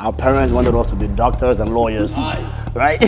Our parents wanted us to be doctors and lawyers, right?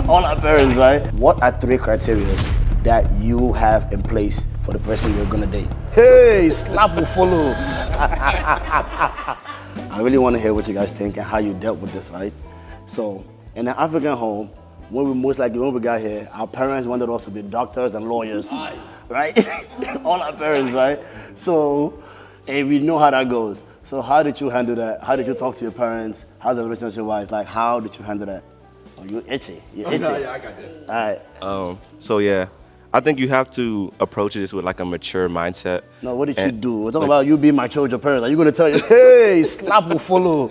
All our parents, right? What are 3 criteria that you have in place for the person you're gonna date? Hey, slap will follow. I really want to hear what you guys think and how you dealt with this, right? So, in an African home, when we got here, our parents wanted us to be doctors and lawyers, right? All our parents, right? So, and we know how that goes. So, how did you handle that? How did you talk to your parents? How's the relationship wise? Like, how did you handle that? Oh, you itchy. You're itchy. Yeah, I got this. All right. So yeah, I think you have to approach this with like a mature mindset. No, what did you do? We're talking about you being mature with your parents. Are you going to tell you, hey, slap will follow?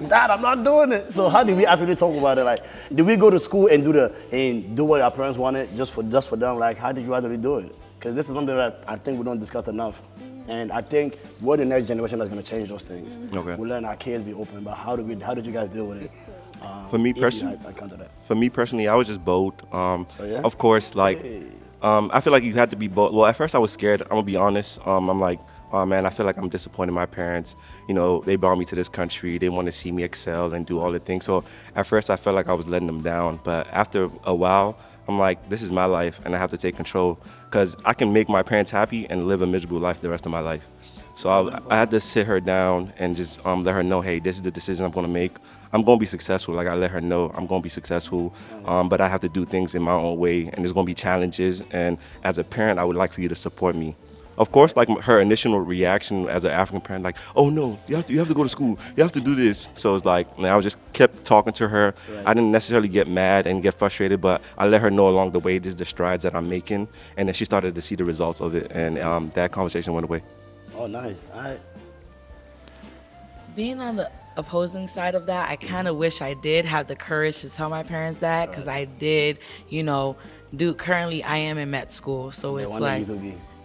Dad, I'm not doing it. So how did we actually talk about it? Like, did we go to school and do what our parents wanted just for them? Like, how did you actually do it? Because this is something that I think we don't discuss enough. And I think we're the next generation that's going to change those things. Okay. We let our kids be open, but how did you guys deal with it? For me If you personally, had encountered that. For me personally, I was just bold. yeah? Of course, like, I feel like you had to be bold. Well, at first I was scared. I'm gonna be honest. I'm like, oh man, I feel like I'm disappointing my parents. You know, they brought me to this country. They want to see me excel and do all the things. So at first I felt like I was letting them down. But after a while, I'm like, this is my life and I have to take control because I can make my parents happy and live a miserable life the rest of my life. So I had to sit her down and just let her know, hey, this is the decision I'm gonna make. I'm gonna be successful. Like I let her know I'm gonna be successful, but I have to do things in my own way, and there's gonna be challenges. And as a parent, I would like for you to support me. Of course, like her initial reaction as an African parent, like, oh no, you have to go to school, you have to do this. So it's like, and I just kept talking to her. Right. I didn't necessarily get mad and get frustrated, but I let her know along the way this is the strides that I'm making, and then she started to see the results of it, and that conversation went away. Oh, nice. All right. Being on the opposing side of that, I kind of wish I did have the courage to tell my parents that, because I did, currently I am in med school, so it's like,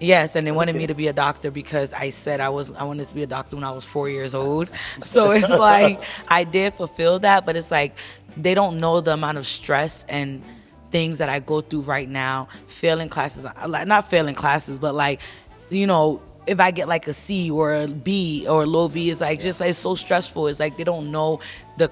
yes, and they wanted me to be a doctor because I said I wanted to be a doctor when I was 4 years old. So it's like I did fulfill that, but it's like they don't know the amount of stress and things that I go through right now, failing classes, like not failing classes, but like, if I get like a C or a B or a low B, it's like just like, it's so stressful. It's like they don't know the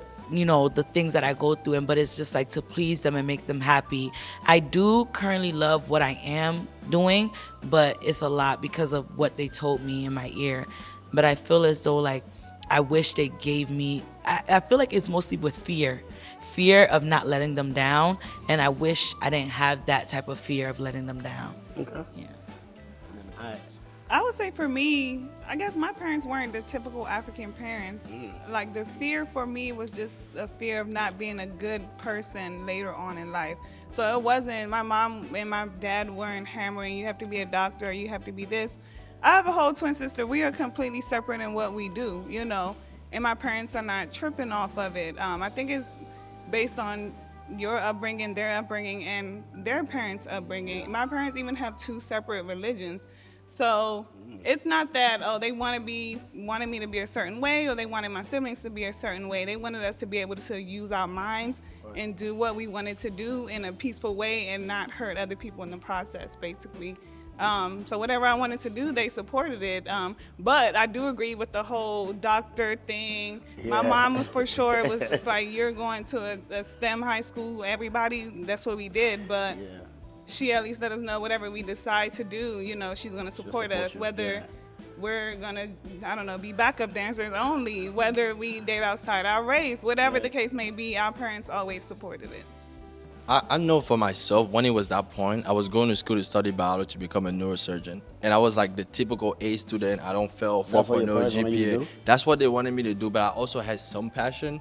things that I go through, but it's just like to please them and make them happy. I do currently love what I am doing, but it's a lot because of what they told me in my ear. But I feel as though like I wish they gave me, I feel like it's mostly with fear of not letting them down, and I wish I didn't have that type of fear of letting them down. Okay. Yeah. All right. I would say for me, I guess my parents weren't the typical African parents. Like the fear for me was just a fear of not being a good person later on in life. So it wasn't, my mom and my dad weren't hammering, you have to be a doctor, you have to be this. I have a whole twin sister. We are completely separate in what we do, and my parents are not tripping off of it. I think it's based on your upbringing, their upbringing, and their parents' upbringing. My parents even have 2 separate religions. So it's not that, they wanted me to be a certain way, or they wanted my siblings to be a certain way. They wanted us to be able to use our minds and do what we wanted to do in a peaceful way and not hurt other people in the process, basically. So whatever I wanted to do, they supported it. But I do agree with the whole doctor thing. Yeah. My mom was for sure, it was just like, you're going to a STEM high school, everybody, that's what we did. But yeah. She at least let us know whatever we decide to do, she's going to support us, whether we're going to, be backup dancers only, whether we date outside our race, whatever the case may be, our parents always supported it. I know for myself, when it was that point, I was going to school to study biology to become a neurosurgeon. And I was like the typical A student. I don't fail 4.0 GPA. That's what they wanted me to do, but I also had some passion.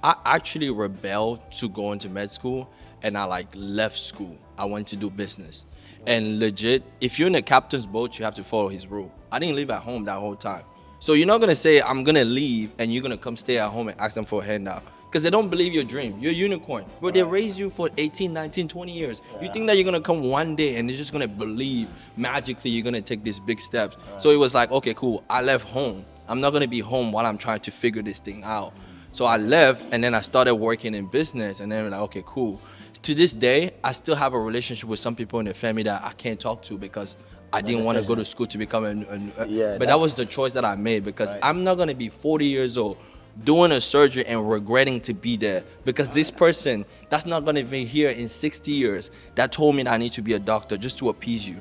I actually rebelled to go into med school, and I left school. I went to do business. And legit, if you're in a captain's boat, you have to follow his rule. I didn't live at home that whole time. So you're not gonna say, I'm gonna leave, and you're gonna come stay at home and ask them for a handout. Because they don't believe your dream. You're a unicorn. But they raised you for 18, 19, 20 years. Yeah. You think that you're gonna come one day and they're just gonna believe magically you're gonna take these big steps. Right. So it was like, okay, cool, I left home. I'm not gonna be home while I'm trying to figure this thing out. So I left, and then I started working in business, and then we're like, okay, cool. To this day, I still have a relationship with some people in the family that I can't talk to because I didn't want to go to school to become but that was the choice that I made, because I'm not going to be 40 years old doing a surgery and regretting to be there because this person that's not gonna be here in 60 years that told me that I need to be a doctor just to appease you.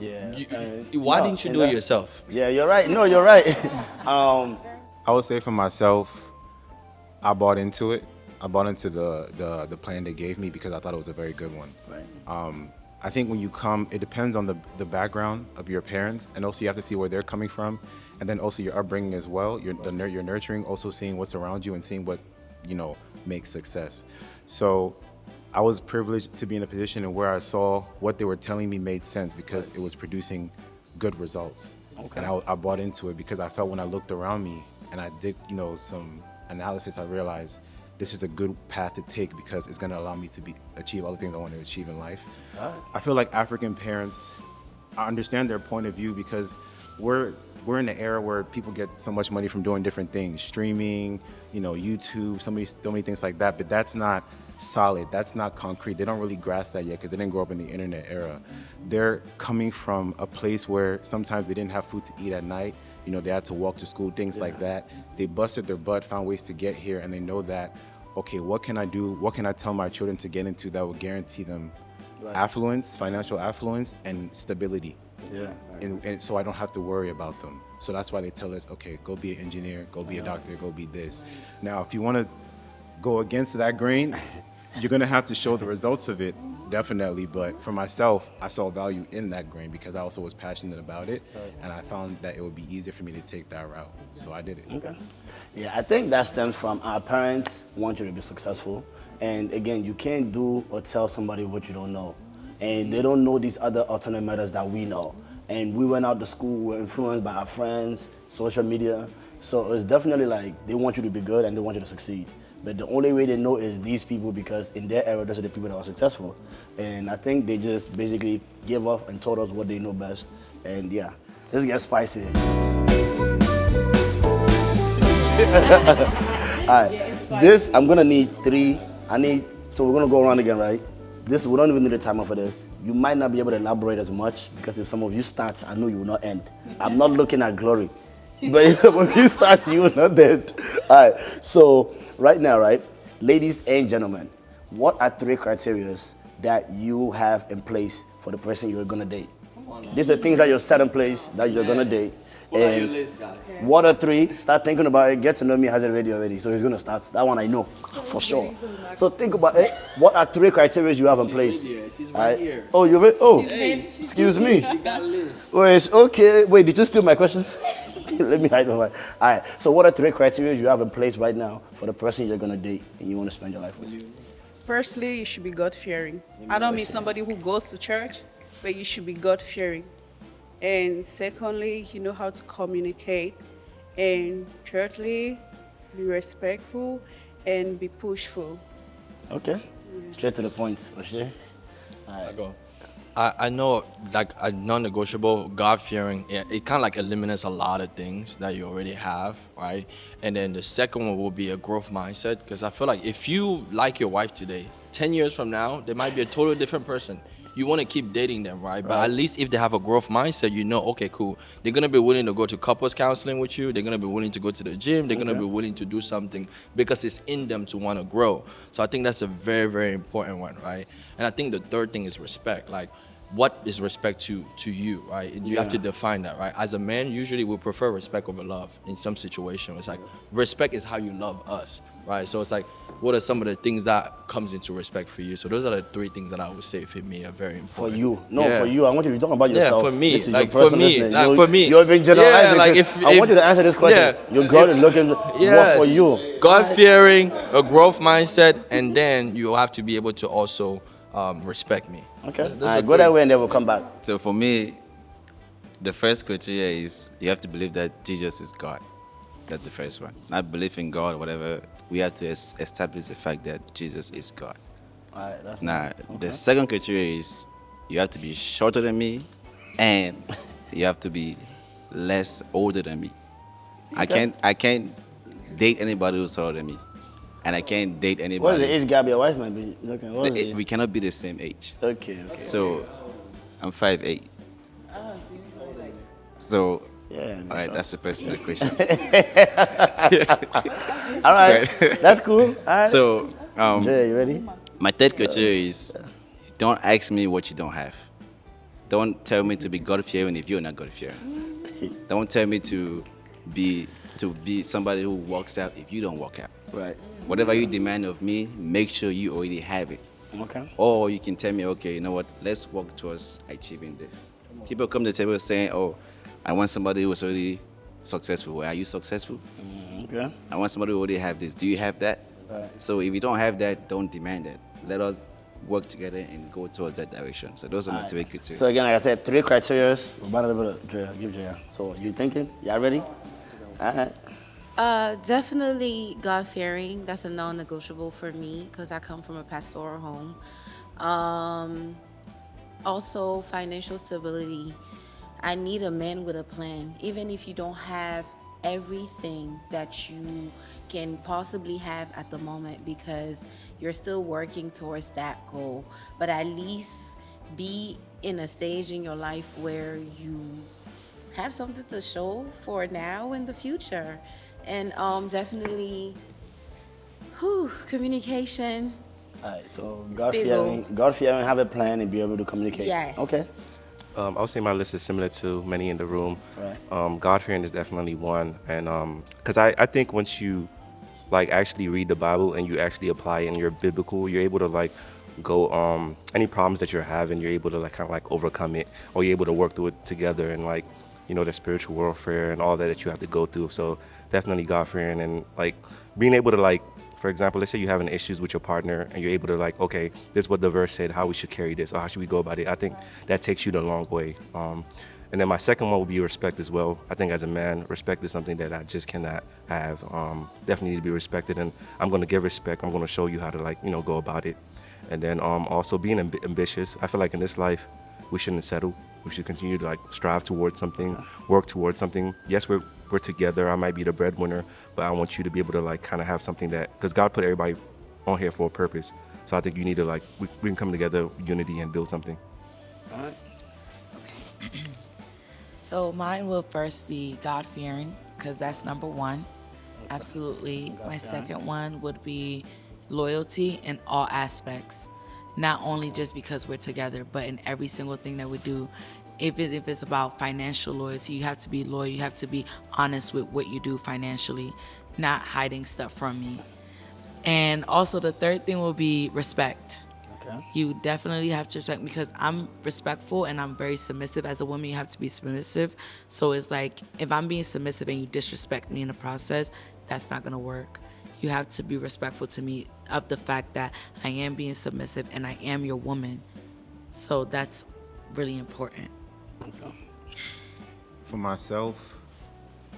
Yeah. Why didn't you do it yourself? Yeah, you're right. No, you're right. I would say for myself, I bought into it. I bought into the plan they gave me because I thought it was a very good one. Right. I think when you come, it depends on the background of your parents, and also you have to see where they're coming from, and then also your upbringing as well. Your nurturing, also seeing what's around you and seeing what makes success. So I was privileged to be in a position where I saw what they were telling me made sense because it was producing good results. Okay. And I bought into it because I felt when I looked around me and I did some analysis, I realized this is a good path to take because it's going to allow me to achieve all the things I want to achieve in life. Right. I feel like African parents, I understand their point of view because we're in an era where people get so much money from doing different things, streaming, YouTube, so many things like that, but that's not solid, that's not concrete. They don't really grasp that yet because they didn't grow up in the internet era. They're coming from a place where sometimes they didn't have food to eat at night. They had to walk to school, things like that. They busted their butt, found ways to get here, and they know that, okay, what can I do? What can I tell my children to get into that will guarantee them affluence, financial affluence, and stability? Yeah. And so I don't have to worry about them. So that's why they tell us, okay, go be an engineer, go be a doctor, go be this. Now, if you want to go against that grain, you're going to have to show the results of it, definitely. But for myself, I saw value in that grain because I also was passionate about it. And I found that it would be easier for me to take that route. So I did it. Okay. Yeah, I think that stems from our parents want you to be successful. And again, you can't do or tell somebody what you don't know. And they don't know these other alternate methods that we know. And we went out to school, we were influenced by our friends, social media. So it's definitely like they want you to be good and they want you to succeed. But the only way they know is these people because in their era, those are the people that are successful. And I think they just basically gave up and told us what they know best. And yeah, let's get spicy. All right, this, I'm gonna need 3. So we're gonna go around again, right? This, we don't even need a timer for this. You might not be able to elaborate as much because if some of you start, I know you will not end. I'm not looking at glory. But if some of you start, you will not end. All right, so right now, right, ladies and gentlemen, what are 3 criteria that you have in place for the person you're gonna date? These are things that you're set in place that you're gonna date. What are your list, guys? What are 3? Start thinking about it. Get to know me has it ready already. So he's gonna start. That one I know for sure. So think about it. What are 3 criteria you have in place? She's right here. Oh, you're ready? Oh, Hey, excuse me. You got a list. Wait, okay. Wait, did you steal my question? Let me hide my mind. All right. So what are 3 criteria you have in place right now for the person you're gonna date and you want to spend your life with? Firstly, you should be God-fearing. I don't mean somebody who goes to church, but you should be God-fearing. And secondly, you know how to communicate. And thirdly, be respectful and be pushful. Okay. Straight to the point, Oshay. I go. I know, like, a non-negotiable, God-fearing, it kind of like eliminates a lot of things that you already have, right? And then the second one will be a growth mindset, because I feel like if you like your wife today, 10 years from now, they might be a totally different person. You want to keep dating them, right? But at least if they have a growth mindset, you know, okay, cool. They're going to be willing to go to couples counseling with you. They're going to be willing to go to the gym. They're going to be willing to do something because it's in them to want to grow. So I think that's a very, very important one, right? And I think the third thing is respect. Like, what is respect to you, right? You have to define that, right? As a man, usually we prefer respect over love in some situations. It's like, respect is how you love us, right? So it's like, what are some of the things that comes into respect for you? So those are the 3 things that I would say for me are very important. For you. No, for you. I want you to talk about yourself. Yeah, for me. Like for me. Like for me. You're being generalized. Yeah, like I want you to answer this question. Your girl is looking what for you. God-fearing, a growth mindset, and then you have to be able to also respect me. Okay. All right, go that way and then we'll come back. So for me, the first criteria is you have to believe that Jesus is God. That's the first one. Not believe in God, whatever. We have to establish the fact that Jesus is God. All right, that's Now, the second criteria is you have to be shorter than me, and you have to be less older than me. Okay. I can't date anybody who's taller than me, and I can't date anybody. What is the age gap your wife might be looking? What is it? We cannot be the same age. Okay. So I'm 5'8". So Yeah. All right, that's the personal question. All right. That's cool. All right. So, Jay, you ready? my third criteria is don't ask me what you don't have. Don't tell me to be God fearing if you're not God fearing. Don't tell me to be somebody who walks out if you don't walk out. Right. Whatever you demand of me, make sure you already have it. Okay. Or you can tell me, okay, you know what? Let's work towards achieving this. People come to the table saying, oh, I want somebody who is already successful. Are you successful? Okay. I want somebody who already have this. Do you have that? Right. So if you don't have that, don't demand it. Let us work together and go towards that direction. So those are my three criteria. So again, like I said, 3 criteria. We're about to be able to give Jaya. So you thinking? Y'all ready? All right. Definitely God fearing. That's a non-negotiable for me because I come from a pastoral home. Also, financial stability. I need a man with a plan, even if you don't have everything that you can possibly have at the moment, because you're still working towards that goal. But at least be in a stage in your life where you have something to show for now and the future. And definitely communication. All right. So big goal. God fearing, have a plan and be able to communicate. Yes. Okay. I would say my list is similar to many in the room. Right. God fearing is definitely one, and because I think once you like actually read the Bible and you actually apply it and you're biblical, you're able to like go any problems that you're having, you're able to like kind of like overcome it, or you're able to work through it together, and like the spiritual warfare and all that you have to go through. So definitely God fearing, and like being able to like, for example, let's say you're having issues with your partner and you're able to like, okay, this is what the verse said, how we should carry this, or how should we go about it. I think that takes you the long way. And then my second one would be respect as well. I think as a man, respect is something that I just cannot have. Definitely need to be respected, and I'm going to give respect. I'm going to show you how to like, go about it. And then also being ambitious. I feel like in this life, we shouldn't settle. We should continue to like strive towards something, work towards something. Yes, we're together. I might be the breadwinner, but I want you to be able to like kind of have something that, because God put everybody on here for a purpose. So I think you need to like, we can come together, unity, and build something. All right. So mine will first be God fearing, because that's number one. Absolutely. My second one would be loyalty in all aspects. Not only just because we're together, but in every single thing that we do. If it's about financial loyalty, you have to be loyal. You have to be honest with what you do financially, not hiding stuff from me. And also the third thing will be respect. Okay. You definitely have to respect, because I'm respectful and I'm very submissive. As a woman, you have to be submissive. So it's like, if I'm being submissive and you disrespect me in the process, that's not gonna work. You have to be respectful to me of the fact that I am being submissive and I am your woman. So that's really important. For myself,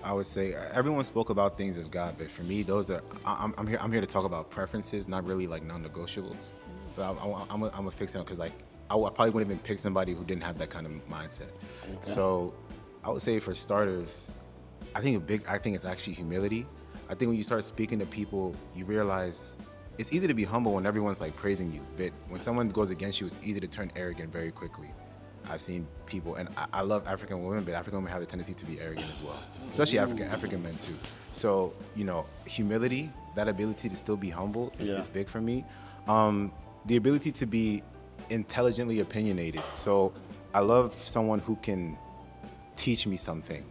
I would say everyone spoke about things of God, but for me, those are I'm here to talk about preferences, not really like non-negotiables. But I'm gonna fix them, because like I probably wouldn't even pick somebody who didn't have that kind of mindset. Okay. So I would say for starters, I think it's actually humility. I think when you start speaking to people, you realize it's easy to be humble when everyone's like praising you, but when someone goes against you, it's easy to turn arrogant very quickly. I've seen people, and I love African women, but African women have a tendency to be arrogant as well, especially African men too. So, humility, that ability to still be humble is big for me. The ability to be intelligently opinionated. So I love someone who can teach me something,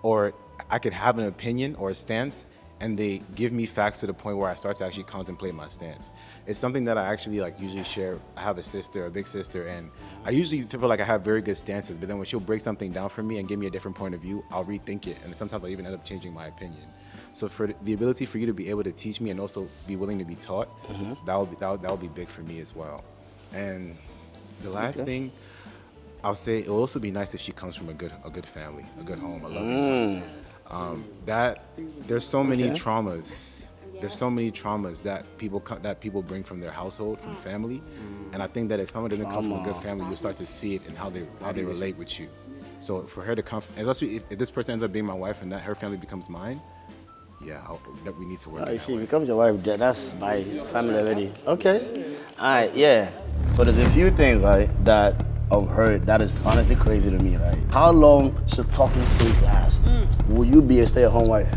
or I could have an opinion or a stance, and they give me facts to the point where I start to actually contemplate my stance. It's something that I actually like usually share. I have a big sister, and I usually feel like I have very good stances, but then when she'll break something down for me and give me a different point of view, I'll rethink it, and sometimes I'll even end up changing my opinion. So for the ability for you to be able to teach me and also be willing to be taught, that would be big for me as well. And the last thing, I'll say it will also be nice if she comes from a good family, a good home, a loving one. There's so many traumas. There's so many traumas that people bring from their household, from family, and I think that if someone doesn't come from a good family, you'll start to see it in how they relate with you. So for her to come, especially if this person ends up being my wife and that her family becomes mine, that we need to work. If she becomes your wife, that's my family already. Okay. All right. Yeah. So there's a few things, right, that of hurt that is honestly crazy to me, right? How long should talking stage last? Will you be a stay-at-home wife?